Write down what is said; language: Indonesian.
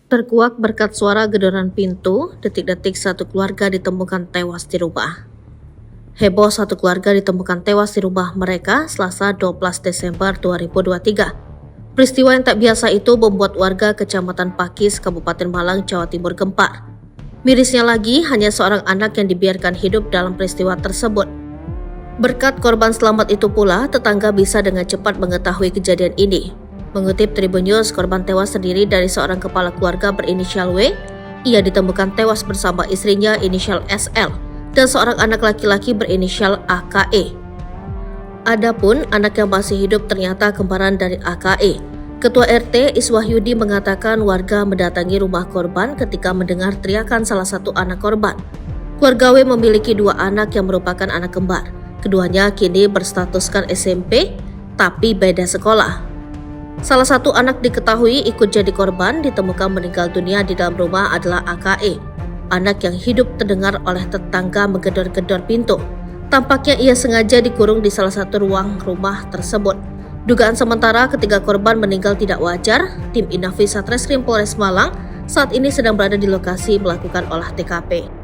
Terkuak berkat suara gedoran pintu, detik-detik satu keluarga ditemukan tewas di rumah. Heboh, satu keluarga ditemukan tewas di rumah mereka Selasa 12 Desember 2023. Peristiwa yang tak biasa itu membuat warga Kecamatan Pakis, Kabupaten Malang, Jawa Timur gempar. Mirisnya lagi, hanya seorang anak yang dibiarkan hidup dalam peristiwa tersebut. Berkat korban selamat itu pula, tetangga bisa dengan cepat mengetahui kejadian ini. Mengutip Tribun News, korban tewas terdiri dari seorang kepala keluarga berinisial W. Ia ditemukan tewas bersama istrinya inisial SL dan seorang anak laki-laki berinisial AKE. Adapun anak yang masih hidup ternyata kembaran dari AKE. Ketua RT Iswahyudi mengatakan warga mendatangi rumah korban ketika mendengar teriakan salah satu anak korban. Keluarga W memiliki dua anak yang merupakan anak kembar. Keduanya kini berstatuskan SMP, tapi beda sekolah. Salah satu anak diketahui ikut jadi korban ditemukan meninggal dunia di dalam rumah adalah AKE. Anak yang hidup terdengar oleh tetangga menggedor-gedor pintu. Tampaknya ia sengaja dikurung di salah satu ruang rumah tersebut. Dugaan sementara ketiga korban meninggal tidak wajar, tim Inafis Satreskrim Polres Malang saat ini sedang berada di lokasi melakukan olah TKP.